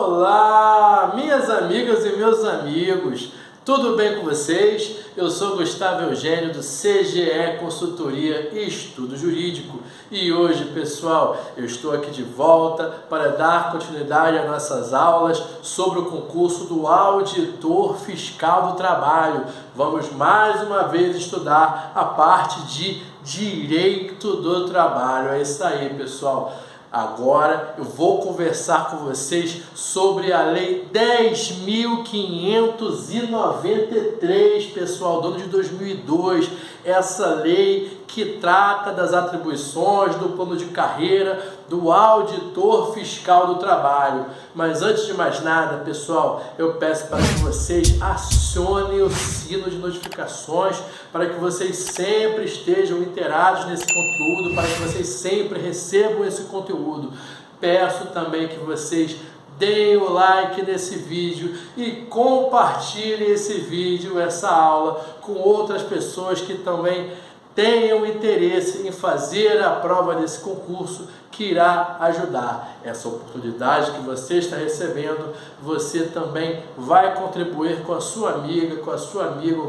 Olá, minhas amigas e meus amigos, tudo bem com vocês? Eu sou Gustavo Eugênio do CGE Consultoria e Estudo Jurídico e hoje, pessoal, eu estou aqui de volta para dar continuidade às nossas aulas sobre o concurso do Auditor Fiscal do Trabalho. Vamos mais uma vez estudar a parte de Direito do Trabalho. É isso aí, pessoal. Agora eu vou conversar com vocês sobre a Lei 10.593, pessoal, do ano de 2002. Essa lei que trata das atribuições do plano de carreira do Auditor Fiscal do Trabalho. Mas antes de mais nada, pessoal, eu peço para que vocês acionem o sino de notificações para que vocês sempre estejam inteirados nesse conteúdo, para que vocês sempre recebam esse conteúdo. Peço também que vocês deem o like nesse vídeo e compartilhem esse vídeo, essa aula, com outras pessoas que também tenham interesse em fazer a prova desse concurso, que irá ajudar. Essa oportunidade que você está recebendo, você também vai contribuir com a sua amiga, com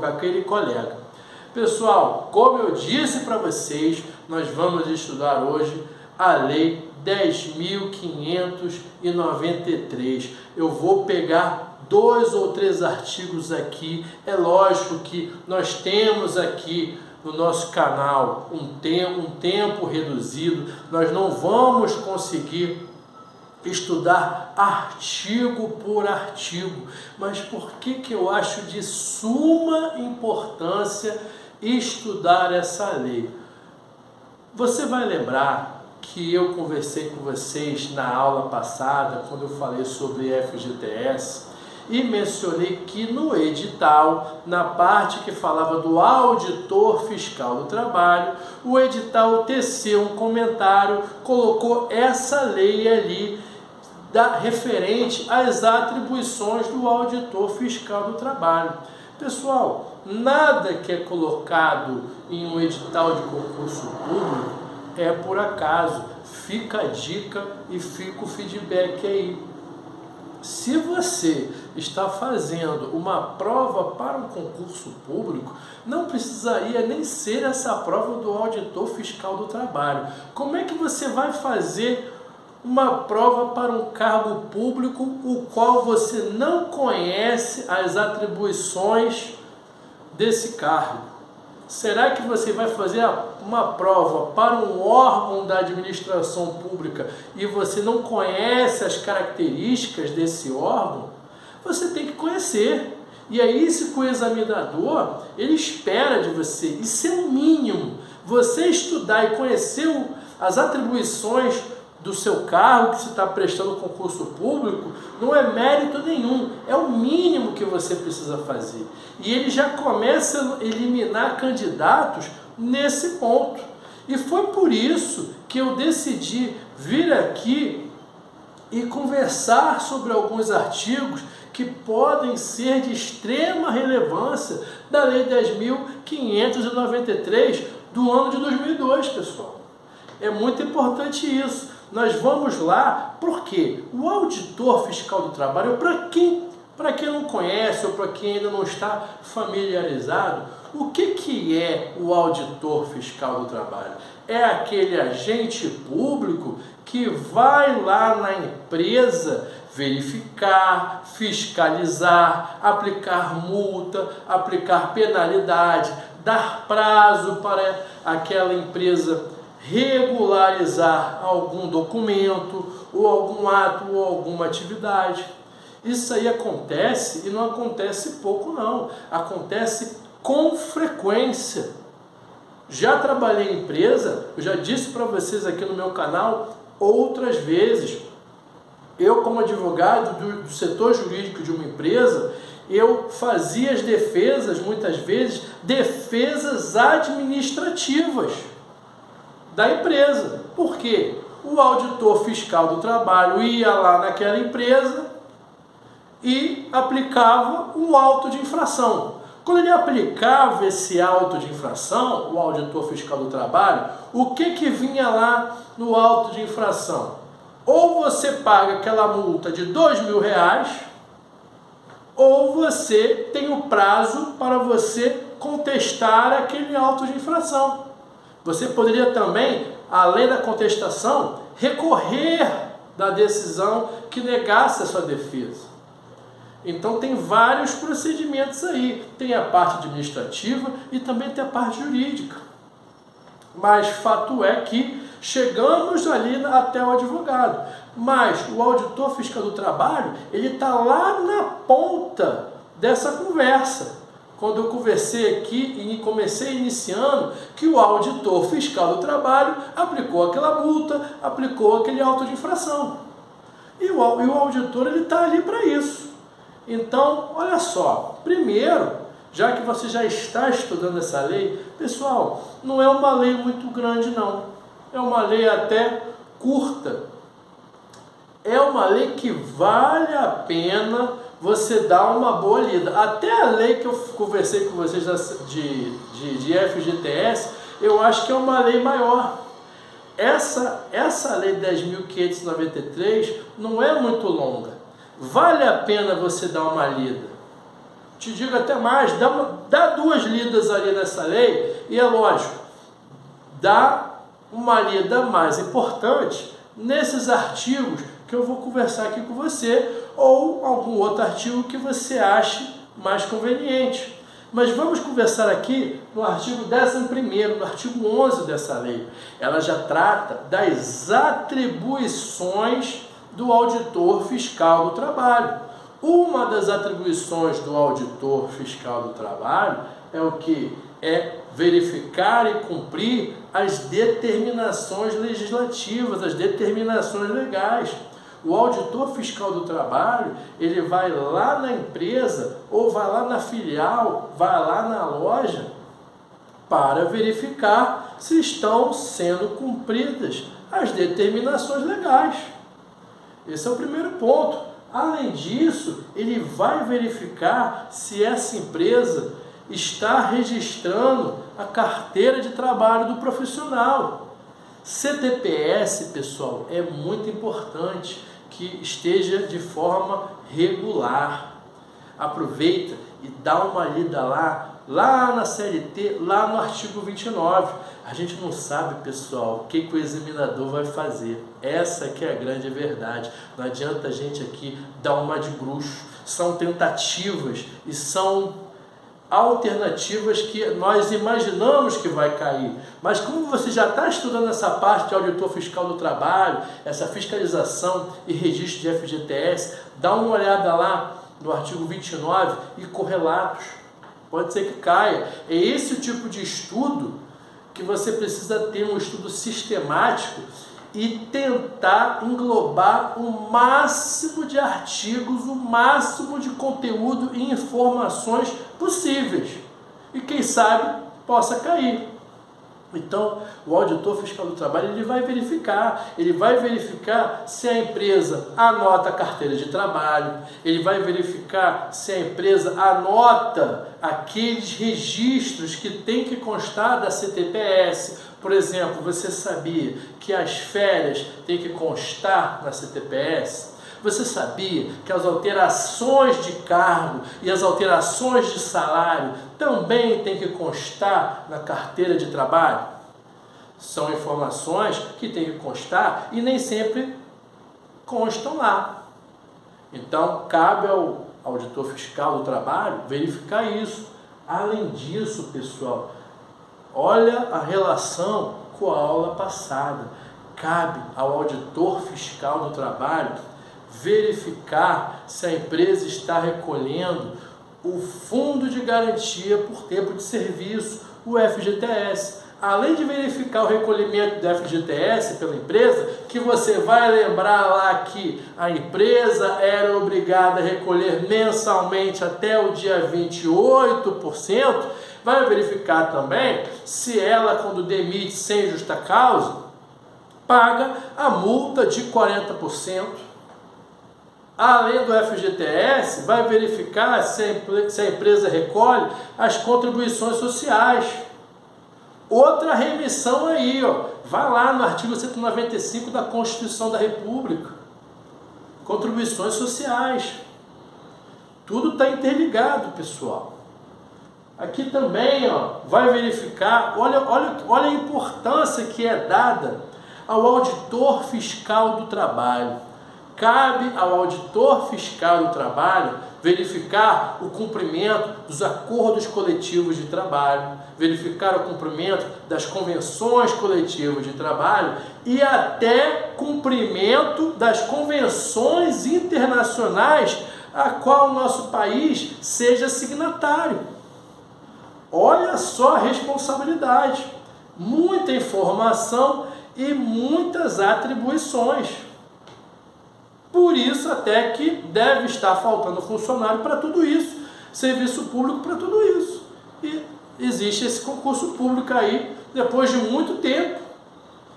aquele colega. Pessoal, como eu disse para vocês, nós vamos estudar hoje a Lei 10.593. Eu vou pegar 2 ou 3 artigos aqui. É lógico que nós temos aqui no nosso canal um tempo reduzido. Nós não vamos conseguir estudar artigo por artigo. Mas por que eu acho de suma importância estudar essa lei? Você vai lembrar que eu conversei com vocês na aula passada, quando eu falei sobre FGTS, e mencionei que no edital, na parte que falava do Auditor Fiscal do Trabalho, o edital teceu um comentário, colocou essa lei ali, referente às atribuições do Auditor Fiscal do Trabalho. Pessoal, nada que é colocado em um edital de concurso público é por acaso. Fica a dica e fica o feedback aí. Se você está fazendo uma prova para um concurso público, não precisaria nem ser essa prova do Auditor Fiscal do Trabalho. Como é que você vai fazer uma prova para um cargo público o qual você não conhece as atribuições desse cargo? Será que você vai fazer uma prova para um órgão da administração pública e você não conhece as características desse órgão? Você tem que conhecer. E é isso que o examinador, ele espera de você. Isso é o mínimo. Você estudar e conhecer as atribuições do seu cargo que você está prestando concurso público, não é mérito nenhum, é o mínimo que você precisa fazer. E ele já começa a eliminar candidatos nesse ponto. E foi por isso que eu decidi vir aqui e conversar sobre alguns artigos que podem ser de extrema relevância da Lei 10.593 do ano de 2002, pessoal. É muito importante isso. Nós vamos lá, porque o Auditor Fiscal do Trabalho, para quem não conhece ou para quem ainda não está familiarizado, o que é o Auditor Fiscal do Trabalho? É aquele agente público que vai lá na empresa verificar, fiscalizar, aplicar multa, aplicar penalidade, dar prazo para aquela empresa regularizar algum documento, ou algum ato, ou alguma atividade. Isso aí acontece, e não acontece pouco não, acontece com frequência. Já trabalhei em empresa, eu já disse para vocês aqui no meu canal outras vezes, eu como advogado do setor jurídico de uma empresa, eu fazia as defesas, muitas vezes, defesas administrativas da empresa. Por quê? O Auditor Fiscal do Trabalho ia lá naquela empresa e aplicava um auto de infração. Quando ele aplicava esse auto de infração, o Auditor Fiscal do Trabalho, o que vinha lá no auto de infração? Ou você paga aquela multa de R$ 2.000, ou você tem o prazo para você contestar aquele auto de infração. Você poderia também, além da contestação, recorrer da decisão que negasse a sua defesa. Então tem vários procedimentos aí. Tem a parte administrativa e também tem a parte jurídica. Mas fato é que chegamos ali até o advogado. Mas o auditor fiscal do trabalho, ele está lá na ponta dessa conversa. Quando eu conversei aqui e comecei iniciando que o auditor fiscal do trabalho aplicou aquela multa, aplicou aquele auto de infração. E o auditor, ele está ali para isso. Então, olha só, primeiro, já que você já está estudando essa lei, pessoal, não é uma lei muito grande não, é uma lei até curta, é uma lei que vale a pena você dar uma boa lida. Até a lei que eu conversei com vocês de FGTS, eu acho que é uma lei maior. Essa lei 10.593 não é muito longa. Vale a pena você dar uma lida. Te digo até mais, dá 2 lidas ali nessa lei, e é lógico, dá uma lida mais importante nesses artigos que eu vou conversar aqui com você, ou algum outro artigo que você ache mais conveniente. Mas vamos conversar aqui no artigo 11º, no artigo 11 dessa lei. Ela já trata das atribuições do auditor fiscal do trabalho. Uma das atribuições do auditor fiscal do trabalho é o que? É verificar e cumprir as determinações legislativas, as determinações legais. O auditor fiscal do trabalho, ele vai lá na empresa, ou vai lá na filial, vai lá na loja, para verificar se estão sendo cumpridas as determinações legais. Esse é o primeiro ponto. Além disso, ele vai verificar se essa empresa está registrando a carteira de trabalho do profissional. CTPS, pessoal, é muito importante que esteja de forma regular. Aproveita e dá uma lida lá na CLT, lá no artigo 29. A gente não sabe, pessoal, o que o examinador vai fazer. Essa que é a grande verdade. Não adianta a gente aqui dar uma de bruxo. São tentativas e são alternativas que nós imaginamos que vai cair. Mas como você já está estudando essa parte de auditor fiscal do trabalho, essa fiscalização e registro de FGTS, dá uma olhada lá no artigo 29 e correlatos. Pode ser que caia. É esse o tipo de estudo que você precisa ter, um estudo sistemático e tentar englobar o máximo de artigos, o máximo de conteúdo e informações possíveis. E quem sabe possa cair. Então, o auditor fiscal do trabalho, ele vai verificar se a empresa anota a carteira de trabalho, ele vai verificar se a empresa anota aqueles registros que tem que constar da CTPS. Por exemplo, você sabia que as férias têm que constar na CTPS? Você sabia que as alterações de cargo e as alterações de salário também têm que constar na carteira de trabalho? São informações que têm que constar e nem sempre constam lá. Então, cabe ao auditor fiscal do trabalho verificar isso. Além disso, pessoal, olha a relação com a aula passada. Cabe ao auditor fiscal do trabalho verificar se a empresa está recolhendo o Fundo de Garantia por Tempo de Serviço, o FGTS. Além de verificar o recolhimento do FGTS pela empresa, que você vai lembrar lá que a empresa era obrigada a recolher mensalmente até o dia 28%, vai verificar também se ela, quando demite sem justa causa, paga a multa de 40%. Além do FGTS, vai verificar se a empresa recolhe as contribuições sociais. Outra remissão aí, ó, vai lá no artigo 195 da Constituição da República. Contribuições sociais. Tudo está interligado, pessoal. Aqui também, ó, vai verificar, olha a importância que é dada ao auditor fiscal do trabalho. Cabe ao auditor fiscal do trabalho verificar o cumprimento dos acordos coletivos de trabalho, verificar o cumprimento das convenções coletivas de trabalho e até cumprimento das convenções internacionais a qual o nosso país seja signatário. Olha só a responsabilidade, muita informação e muitas atribuições. Por isso até que deve estar faltando funcionário para tudo isso, serviço público para tudo isso. E existe esse concurso público aí, depois de muito tempo.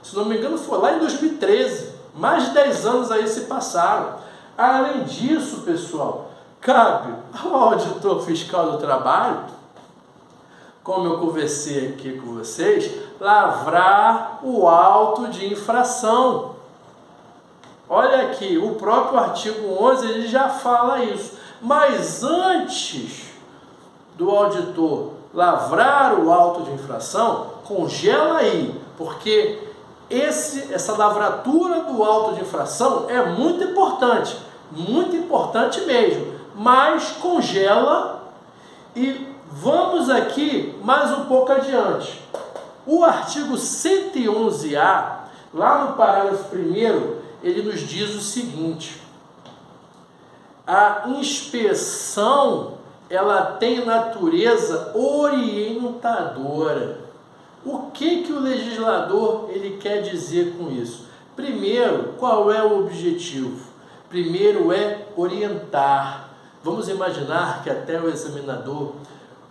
Se não me engano foi lá em 2013, mais de 10 anos aí se passaram. Além disso, pessoal, cabe ao auditor fiscal do trabalho, como eu conversei aqui com vocês, lavrar o auto de infração. Olha aqui, o próprio artigo 11 ele já fala isso. Mas antes do auditor lavrar o auto de infração, congela aí, porque essa lavratura do auto de infração é muito importante mesmo, mas congela. E vamos aqui mais um pouco adiante. O artigo 111A, lá no parágrafo 1º, ele nos diz o seguinte: a inspeção ela tem natureza orientadora. O que o legislador ele quer dizer com isso? Primeiro, qual é o objetivo? Primeiro é orientar. Vamos imaginar que até o examinador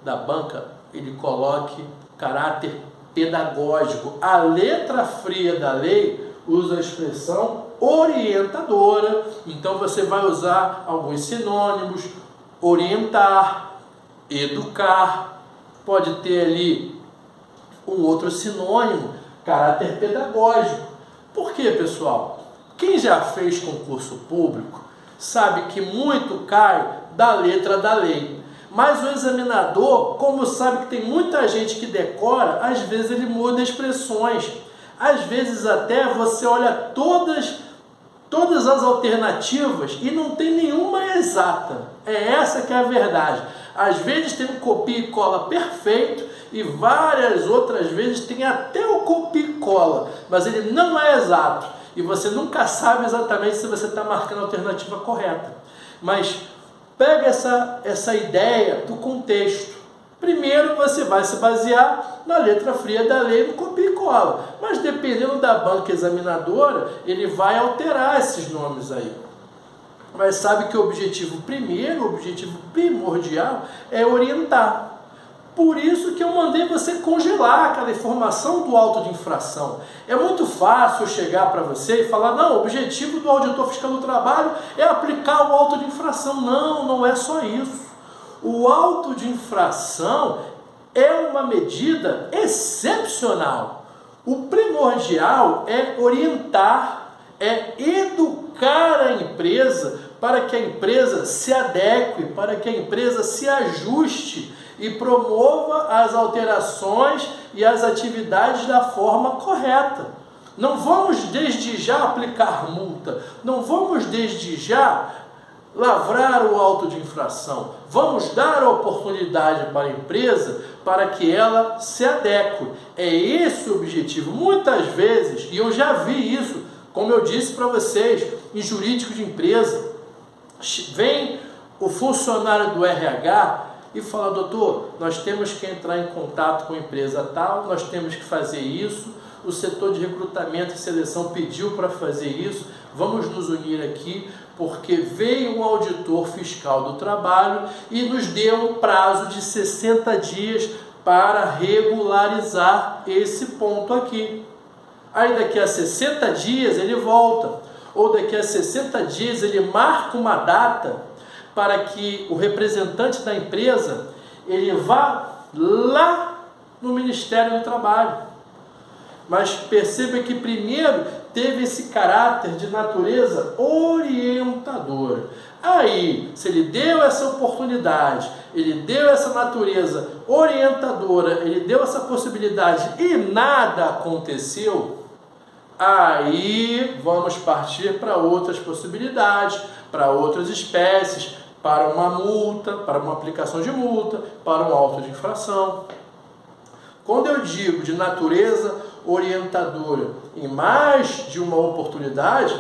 da banca ele coloque caráter pedagógico. A letra fria da lei usa a expressão orientadora, então você vai usar alguns sinônimos: orientar, educar, pode ter ali um outro sinônimo, caráter pedagógico. Por quê, pessoal? Quem já fez concurso público sabe que muito cai da letra da lei, mas o examinador, como sabe que tem muita gente que decora, às vezes ele muda expressões. Às vezes até você olha todas as alternativas e não tem nenhuma exata. É essa que é a verdade. Às vezes tem um copia e cola perfeito e várias outras vezes tem até o copia e cola, mas ele não é exato. E você nunca sabe exatamente se você está marcando a alternativa correta. Mas pega essa ideia do contexto. Primeiro você vai se basear na letra fria da lei no copia e cola. Mas dependendo da banca examinadora, ele vai alterar esses nomes aí. Mas sabe que o objetivo primeiro, o objetivo primordial é orientar. Por isso que eu mandei você congelar aquela informação do auto de infração. É muito fácil chegar para você e falar: não, o objetivo do auditor fiscal do trabalho é aplicar o auto de infração. Não, não é só isso. O auto de infração é uma medida excepcional. O primordial é orientar, é educar a empresa para que a empresa se adeque, para que a empresa se ajuste e promova as alterações e as atividades da forma correta. Não vamos desde já aplicar multa, não vamos desde já lavrar o auto de infração. Vamos dar a oportunidade para a empresa para que ela se adeque. É esse o objetivo. Muitas vezes, e eu já vi isso, como eu disse para vocês, em jurídico de empresa, vem o funcionário do RH e fala: doutor, nós temos que entrar em contato com a empresa tal, nós temos que fazer isso, o setor de recrutamento e seleção pediu para fazer isso, vamos nos unir aqui, porque veio um auditor fiscal do trabalho e nos deu um prazo de 60 dias para regularizar esse ponto aqui. Aí daqui a 60 dias ele volta, ou daqui a 60 dias ele marca uma data para que o representante da empresa ele vá lá no Ministério do Trabalho. Mas perceba que primeiro teve esse caráter de natureza orientadora. Aí, se ele deu essa oportunidade, ele deu essa natureza orientadora, ele deu essa possibilidade e nada aconteceu, aí vamos partir para outras possibilidades, para outras espécies, para uma multa, para uma aplicação de multa, para um auto de infração. Quando eu digo de natureza orientadora em mais de uma oportunidade,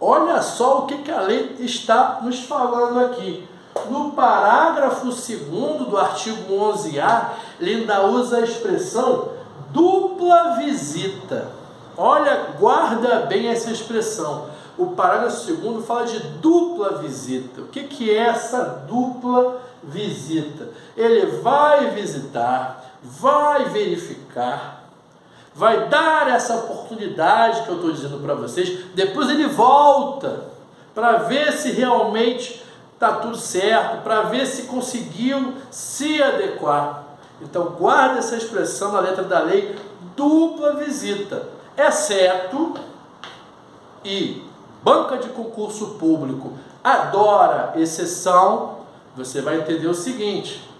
olha só o que a lei está nos falando aqui. No parágrafo 2º do artigo 11A, ele ainda usa a expressão dupla visita. Olha, guarda bem essa expressão. O parágrafo 2º fala de dupla visita. O que é essa dupla visita? Ele vai visitar, vai verificar, vai dar essa oportunidade que eu estou dizendo para vocês, depois ele volta para ver se realmente está tudo certo, para ver se conseguiu se adequar. Então guarda essa expressão na letra da lei, dupla visita, exceto, e banca de concurso público adora exceção, você vai entender o seguinte: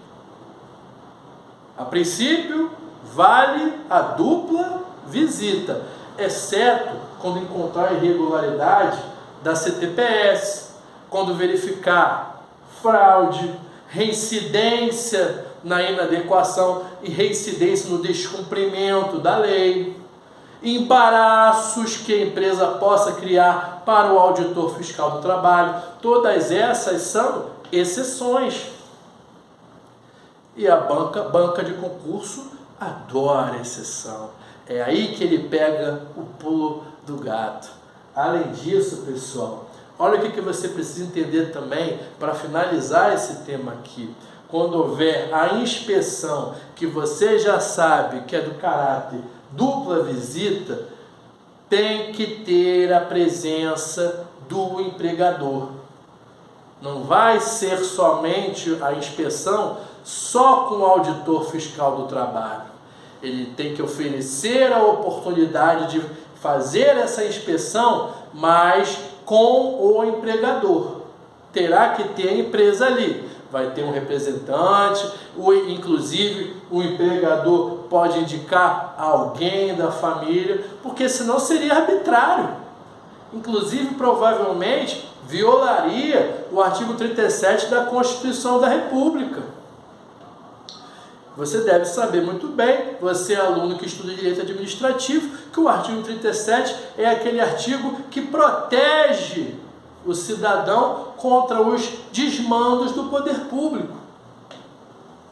a princípio vale a dupla visita, exceto quando encontrar irregularidade da CTPS, quando verificar fraude, reincidência na inadequação e reincidência no descumprimento da lei, embaraços que a empresa possa criar para o auditor fiscal do trabalho. Todas essas são exceções. E a banca de concurso adora exceção. É aí que ele pega o pulo do gato. Além disso, pessoal, olha o que você precisa entender também para finalizar esse tema aqui. Quando houver a inspeção, que você já sabe que é do caráter dupla visita, tem que ter a presença do empregador. Não vai ser somente a inspeção só com o auditor fiscal do trabalho. Ele tem que oferecer a oportunidade de fazer essa inspeção, mas com o empregador. Terá que ter a empresa ali. Vai ter um representante, inclusive o empregador pode indicar alguém da família, porque senão seria arbitrário. Inclusive, provavelmente, violaria o artigo 37 da Constituição da República. Você deve saber muito bem, você é aluno que estuda Direito Administrativo, que o artigo 37 é aquele artigo que protege o cidadão contra os desmandos do poder público.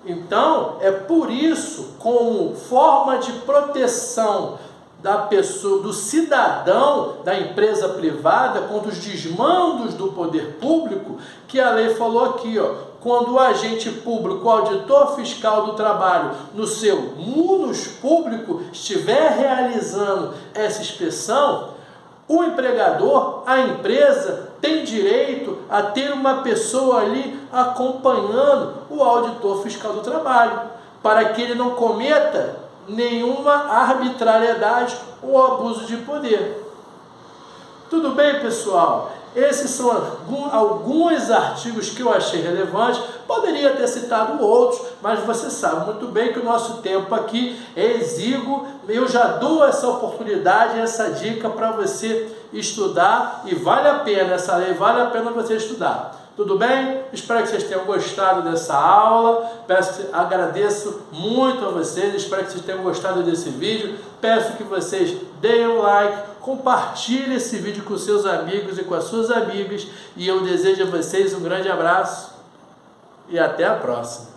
Então, é por isso, como forma de proteção da pessoa, do cidadão, da empresa privada contra os desmandos do poder público, que a lei falou aqui, quando o agente público, o auditor fiscal do trabalho, no seu munus público, estiver realizando essa inspeção, o empregador, a empresa, tem direito a ter uma pessoa ali acompanhando o auditor fiscal do trabalho, para que ele não cometa nenhuma arbitrariedade ou abuso de poder. Tudo bem, pessoal? Esses são alguns artigos que eu achei relevantes. Poderia ter citado outros, mas você sabe muito bem que o nosso tempo aqui é exíguo. Eu já dou essa oportunidade, essa dica para você estudar, e vale a pena, essa lei vale a pena você estudar. Tudo bem? Espero que vocês tenham gostado dessa aula. Agradeço muito a vocês, espero que vocês tenham gostado desse vídeo. Peço que vocês deem um like, compartilhem esse vídeo com seus amigos e com as suas amigas. E eu desejo a vocês um grande abraço e até a próxima.